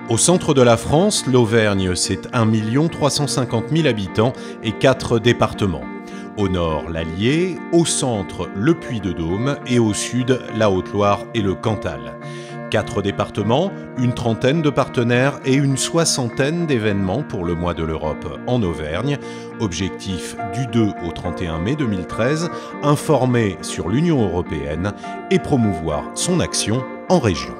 Au centre de la France, l'Auvergne, c'est 1 350 000 habitants et 4 départements. Au nord, l'Allier, au centre, le Puy-de-Dôme et au sud, la Haute-Loire et le Cantal. 4 départements, une trentaine de partenaires et une soixantaine d'événements pour le mois de l'Europe en Auvergne. Objectif du 2 au 31 mai 2013, informer sur l'Union européenne et promouvoir son action en région.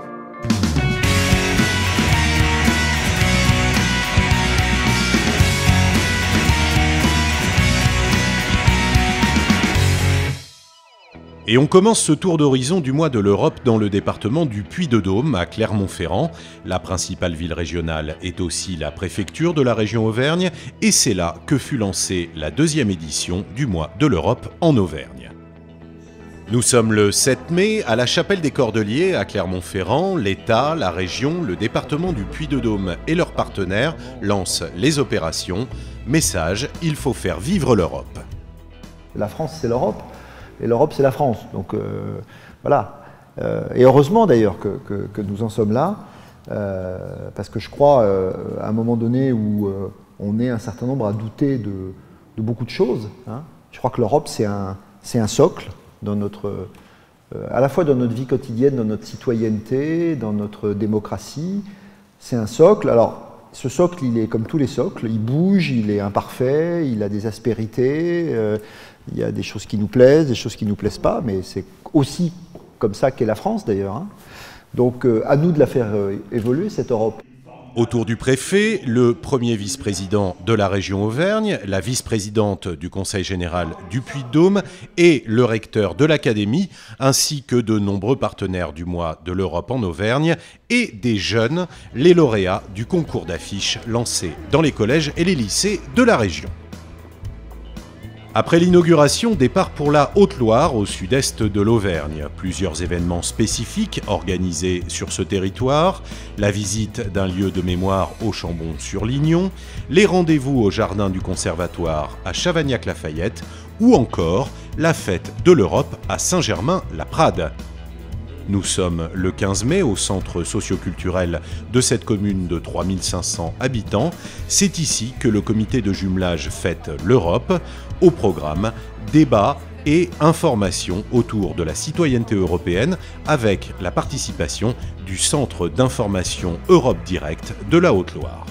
Et on commence ce tour d'horizon du mois de l'Europe dans le département du Puy-de-Dôme, à Clermont-Ferrand. La principale ville régionale est aussi la préfecture de la région Auvergne, et c'est là que fut lancée la 2e édition du mois de l'Europe en Auvergne. Nous sommes le 7 mai, à la chapelle des Cordeliers, à Clermont-Ferrand. L'État, la région, le département du Puy-de-Dôme et leurs partenaires lancent les opérations. Message, il faut faire vivre l'Europe. La France, c'est l'Europe. Et l'Europe, c'est la France. Donc voilà. Et heureusement d'ailleurs que nous en sommes là, parce que je crois à un moment donné où on est un certain nombre à douter de beaucoup de choses. Hein. Je crois que l'Europe, c'est un socle dans notre, à la fois dans notre vie quotidienne, dans notre citoyenneté, dans notre démocratie. C'est un socle. Alors, ce socle, il est comme tous les socles, il bouge, il est imparfait, il a des aspérités. Il y a des choses qui nous plaisent, des choses qui ne nous plaisent pas, mais c'est aussi comme ça qu'est la France d'ailleurs. Hein. Donc à nous de la faire évoluer, cette Europe. Autour du préfet, le premier vice-président de la région Auvergne, la vice-présidente du Conseil général du Puy-de-Dôme et le recteur de l'Académie, ainsi que de nombreux partenaires du mois de l'Europe en Auvergne et des jeunes, les lauréats du concours d'affiches lancé dans les collèges et les lycées de la région. Après l'inauguration, départ pour la Haute-Loire, au sud-est de l'Auvergne. Plusieurs événements spécifiques organisés sur ce territoire, la visite d'un lieu de mémoire au Chambon-sur-Lignon, les rendez-vous au jardin du Conservatoire à Chavagnac-Lafayette ou encore la fête de l'Europe à Saint-Germain-la-Prade. Nous sommes le 15 mai au centre socio-culturel de cette commune de 3500 habitants. C'est ici que le comité de jumelage fête l'Europe. Au programme, débat et information autour de la citoyenneté européenne avec la participation du Centre d'information Europe Direct de la Haute-Loire.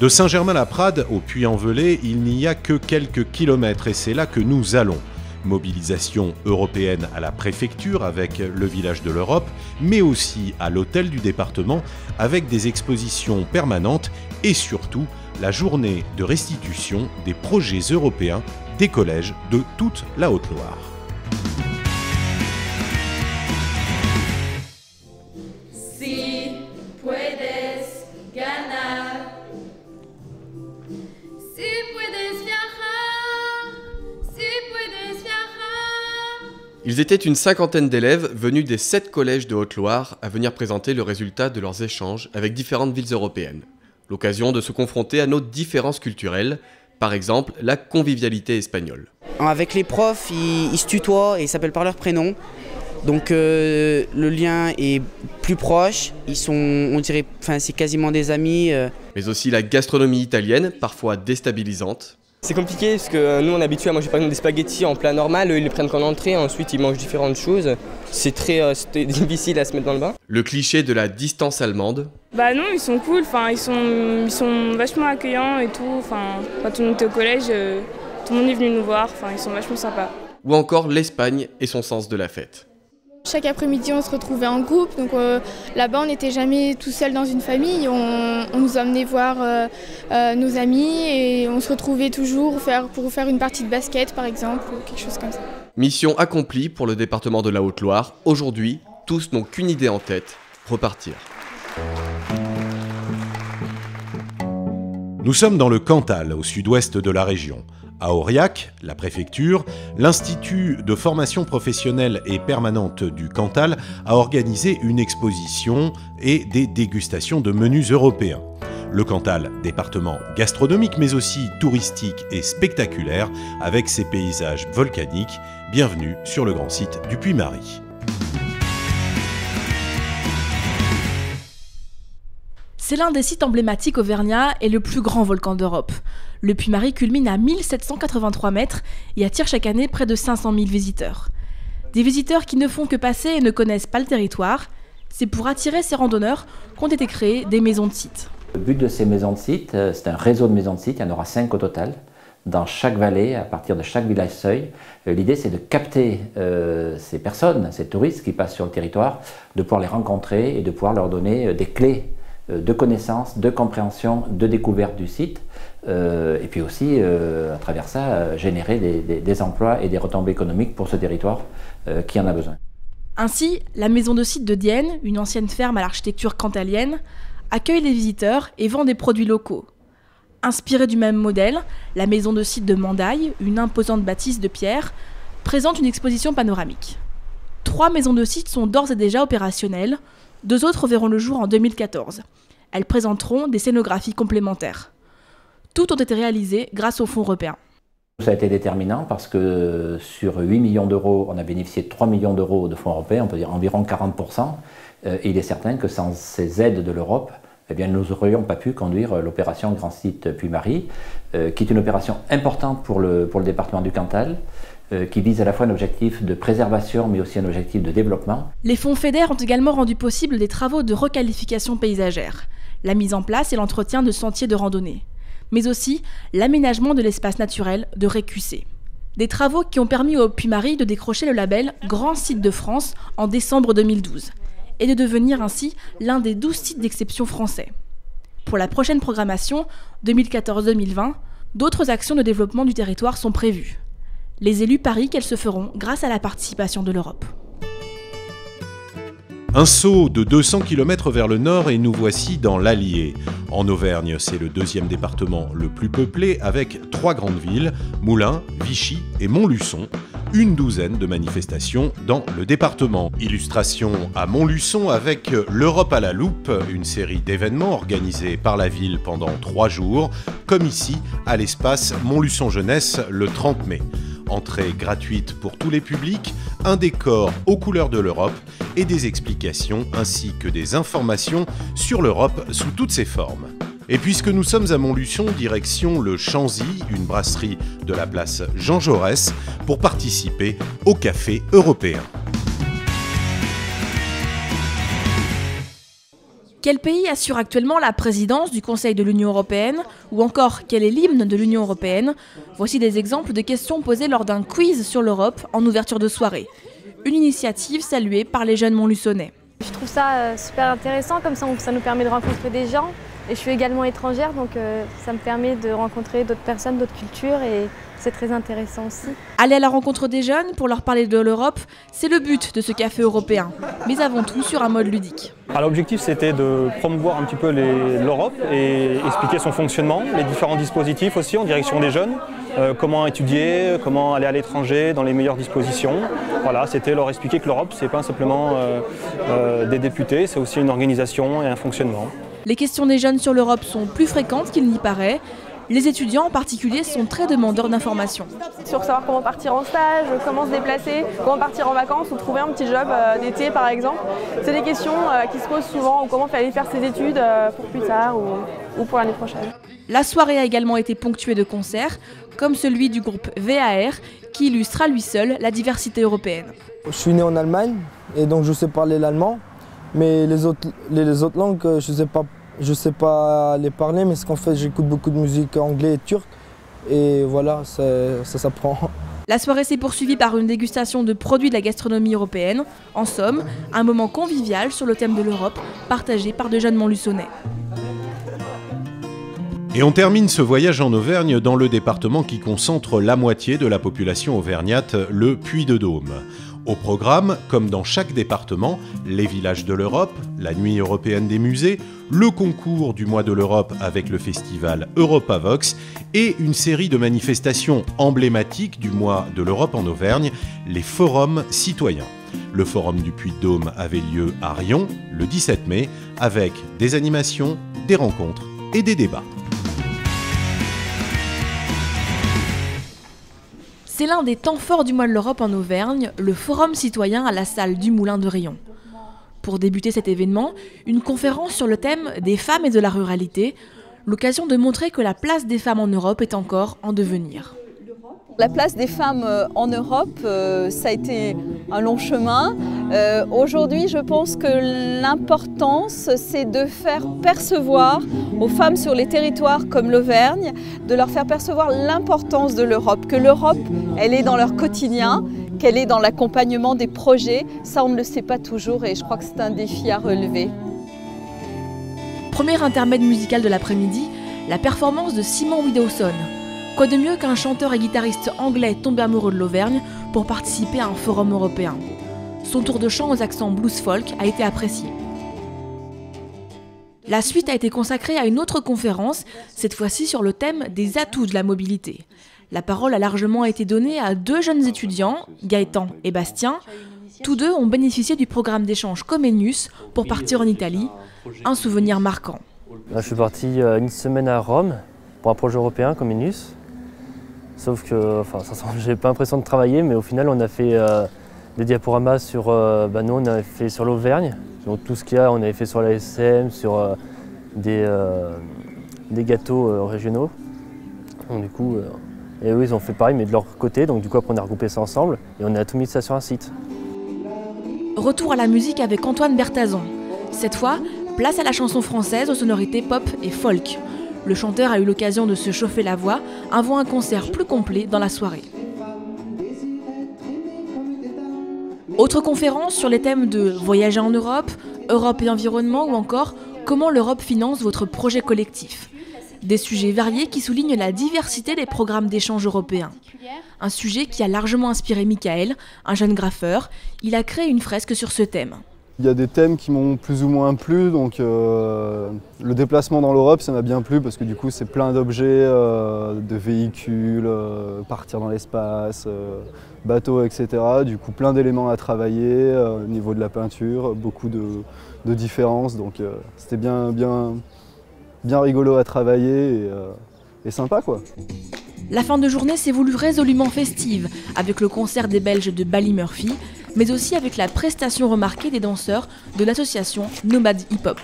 De Saint-Germain-la-Prade au Puy-en-Velay, il n'y a que quelques kilomètres et c'est là que nous allons. Mobilisation européenne à la préfecture avec le village de l'Europe, mais aussi à l'hôtel du département avec des expositions permanentes et surtout la journée de restitution des projets européens des collèges de toute la Haute-Loire. Si puedes ganar, si puedes viajar, si puedes viajar. Ils étaient une cinquantaine d'élèves venus des 7 collèges de Haute-Loire à venir présenter le résultat de leurs échanges avec différentes villes européennes. L'occasion de se confronter à nos différences culturelles, par exemple la convivialité espagnole. Avec les profs, ils se tutoient et ils s'appellent par leur prénom. Donc le lien est plus proche, ils sont, on dirait, c'est quasiment des amis. Mais aussi la gastronomie italienne, parfois déstabilisante. C'est compliqué parce que nous on est habitué à manger par exemple des spaghettis en plat normal, eux ils les prennent qu'en entrée, ensuite ils mangent différentes choses. C'est très difficile à se mettre dans le bain. Le cliché de la distance allemande. Bah non, ils sont cool, ils sont vachement accueillants et tout. Quand on était au collège, tout le monde est venu nous voir, ils sont vachement sympas. Ou encore l'Espagne et son sens de la fête. Chaque après-midi, on se retrouvait en groupe, donc là-bas, on n'était jamais tout seul dans une famille. On nous emmenait voir nos amis et on se retrouvait toujours pour faire une partie de basket, par exemple, ou quelque chose comme ça. Mission accomplie pour le département de la Haute-Loire. Aujourd'hui, tous n'ont qu'une idée en tête, repartir. Nous sommes dans le Cantal, au sud-ouest de la région. À Aurillac, la préfecture, l'Institut de formation professionnelle et permanente du Cantal a organisé une exposition et des dégustations de menus européens. Le Cantal, département gastronomique mais aussi touristique et spectaculaire avec ses paysages volcaniques. Bienvenue sur le grand site du Puy-Marie. C'est l'un des sites emblématiques auvergnats et le plus grand volcan d'Europe. Le Puy-Mary culmine à 1783 mètres et attire chaque année près de 500 000 visiteurs. Des visiteurs qui ne font que passer et ne connaissent pas le territoire. C'est pour attirer ces randonneurs qu'ont été créées des maisons de sites. Le but de ces maisons de sites, c'est un réseau de maisons de sites, il y en aura 5 au total, dans chaque vallée, à partir de chaque village seuil. L'idée, c'est de capter ces personnes, ces touristes qui passent sur le territoire, de pouvoir les rencontrer et de pouvoir leur donner des clés de connaissance, de compréhension, de découverte du site, et puis aussi, à travers ça, générer des emplois et des retombées économiques pour ce territoire qui en a besoin. Ainsi, la maison de site de Dienne, une ancienne ferme à l'architecture cantalienne, accueille les visiteurs et vend des produits locaux. Inspirée du même modèle, la maison de site de Mandaille, une imposante bâtisse de pierre, présente une exposition panoramique. 3 maisons de site sont d'ores et déjà opérationnelles, 2 autres verront le jour en 2014. Elles présenteront des scénographies complémentaires. Toutes ont été réalisées grâce aux fonds européens. Ça a été déterminant parce que sur 8 millions d'euros, on a bénéficié de 3 millions d'euros de fonds européens, on peut dire environ 40%. Et il est certain que sans ces aides de l'Europe, eh bien, nous n'aurions pas pu conduire l'opération Grand Site Puy-Mary, qui est une opération importante pour le département du Cantal, qui vise à la fois un objectif de préservation mais aussi un objectif de développement. Les fonds FEDER ont également rendu possible des travaux de requalification paysagère, la mise en place et l'entretien de sentiers de randonnée, mais aussi l'aménagement de l'espace naturel de Récussé. Des travaux qui ont permis au Puy-Mary de décrocher le label Grand Site de France en décembre 2012 et de devenir ainsi l'un des 12 sites d'exception français. Pour la prochaine programmation, 2014-2020, d'autres actions de développement du territoire sont prévues. Les élus parient qu'elles se feront grâce à la participation de l'Europe. Un saut de 200 km vers le nord et nous voici dans l'Allier. En Auvergne, c'est le 2e département le plus peuplé avec 3 grandes villes, Moulins, Vichy et Montluçon. Une douzaine de manifestations dans le département. Illustration à Montluçon avec l'Europe à la loupe, une série d'événements organisés par la ville pendant 3 jours, comme ici à l'espace Montluçon Jeunesse le 30 mai. Entrée gratuite pour tous les publics, un décor aux couleurs de l'Europe et des explications ainsi que des informations sur l'Europe sous toutes ses formes. Et puisque nous sommes à Montluçon, direction le Chanzy, une brasserie de la place Jean Jaurès, pour participer au Café européen. Quel pays assure actuellement la présidence du Conseil de l'Union européenne? Ou encore, quel est l'hymne de l'Union européenne? Voici des exemples de questions posées lors d'un quiz sur l'Europe en ouverture de soirée. Une initiative saluée par les jeunes Montluçonnais. Je trouve ça super intéressant, comme ça nous permet de rencontrer des gens. Et je suis également étrangère, donc ça me permet de rencontrer d'autres personnes, d'autres cultures, et c'est très intéressant aussi. Aller à la rencontre des jeunes pour leur parler de l'Europe, c'est le but de ce café européen, mais avant tout sur un mode ludique. L'objectif, c'était de promouvoir un petit peu l'Europe et expliquer son fonctionnement, les différents dispositifs aussi en direction des jeunes, comment étudier, comment aller à l'étranger dans les meilleures dispositions. Voilà, c'était leur expliquer que l'Europe, c'est pas simplement des députés, c'est aussi une organisation et un fonctionnement. Les questions des jeunes sur l'Europe sont plus fréquentes qu'il n'y paraît. Les étudiants en particulier sont très demandeurs d'informations. Sur savoir comment partir en stage, comment se déplacer, comment partir en vacances ou trouver un petit job d'été par exemple. C'est des questions qui se posent souvent, ou comment aller faire ses études pour plus tard ou pour l'année prochaine. La soirée a également été ponctuée de concerts, comme celui du groupe VAR, qui illustre à lui seul la diversité européenne. Je suis né en Allemagne et donc je sais parler l'allemand. Mais les autres langues, je sais pas les parler, mais c'est qu'en fait j'écoute beaucoup de musique anglaise et turque et voilà, ça s'apprend. La soirée s'est poursuivie par une dégustation de produits de la gastronomie européenne. En somme, un moment convivial sur le thème de l'Europe, partagé par de jeunes Montluçonnais. Et on termine ce voyage en Auvergne dans le département qui concentre la moitié de la population auvergnate, le Puy-de-Dôme. Au programme, comme dans chaque département, les villages de l'Europe, la nuit européenne des musées, le concours du mois de l'Europe avec le festival Europavox et une série de manifestations emblématiques du mois de l'Europe en Auvergne, les forums citoyens. Le forum du Puy-de-Dôme avait lieu à Riom le 17 mai avec des animations, des rencontres et des débats. C'est l'un des temps forts du mois de l'Europe en Auvergne, le Forum citoyen à la salle du Moulin de Riom. Pour débuter cet événement, une conférence sur le thème des femmes et de la ruralité, l'occasion de montrer que la place des femmes en Europe est encore en devenir. La place des femmes en Europe, ça a été un long chemin. Aujourd'hui, je pense que l'importance, c'est de faire percevoir aux femmes sur les territoires comme l'Auvergne, de leur faire percevoir l'importance de l'Europe, que l'Europe, elle est dans leur quotidien, qu'elle est dans l'accompagnement des projets. Ça, on ne le sait pas toujours et je crois que c'est un défi à relever. Premier intermède musical de l'après-midi, la performance de Simon Widowson. Quoi de mieux qu'un chanteur et guitariste anglais tombé amoureux de l'Auvergne pour participer à un forum européen. Son tour de chant aux accents blues-folk a été apprécié. La suite a été consacrée à une autre conférence, cette fois-ci sur le thème des atouts de la mobilité. La parole a largement été donnée à 2 jeunes étudiants, Gaëtan et Bastien. Tous 2 ont bénéficié du programme d'échange Comenius pour partir en Italie, un souvenir marquant. Là, je suis parti une semaine à Rome pour un projet européen Comenius. Sauf que, j'ai pas l'impression de travailler, mais au final, on a fait des diaporamas sur, nous, on avait fait sur l'Auvergne, donc tout ce qu'il y a, on avait fait sur la SM, sur des gâteaux régionaux. Donc, du coup, et eux, ils ont fait pareil, mais de leur côté, donc du coup, après, on a regroupé ça ensemble et on a tout mis ça sur un site. Retour à la musique avec Antoine Berthazon. Cette fois, place à la chanson française aux sonorités pop et folk. Le chanteur a eu l'occasion de se chauffer la voix avant un concert plus complet dans la soirée. Autre conférence sur les thèmes de voyager en Europe, Europe et environnement ou encore comment l'Europe finance votre projet collectif. Des sujets variés qui soulignent la diversité des programmes d'échange européens. Un sujet qui a largement inspiré Michael, un jeune graffeur. Il a créé une fresque sur ce thème. Il y a des thèmes qui m'ont plus ou moins plu, donc le déplacement dans l'Europe, ça m'a bien plu parce que du coup c'est plein d'objets, de véhicules, partir dans l'espace, bateaux, etc. Du coup plein d'éléments à travailler au niveau de la peinture, beaucoup de différences, donc c'était bien rigolo à travailler et sympa quoi. La fin de journée s'est voulue résolument festive, avec le concert des Belges de Ballymurphy, mais aussi avec la prestation remarquée des danseurs de l'association Nomad Hip Hop.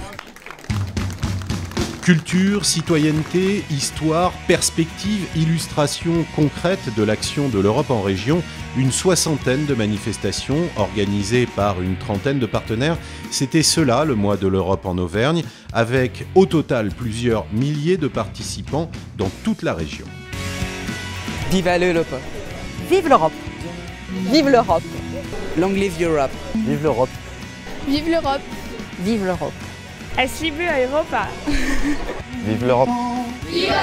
Culture, citoyenneté, histoire, perspective, illustration concrète de l'action de l'Europe en région, une 60aine de manifestations organisées par une 30aine de partenaires. C'était cela le mois de l'Europe en Auvergne, avec au total plusieurs milliers de participants dans toute la région. Vive l'Europe! Vive l'Europe! Vive l'Europe! Long live Europe! Vive l'Europe! Vive l'Europe! Vive l'Europe! Es liebe Europa! Vive l'Europe! Viva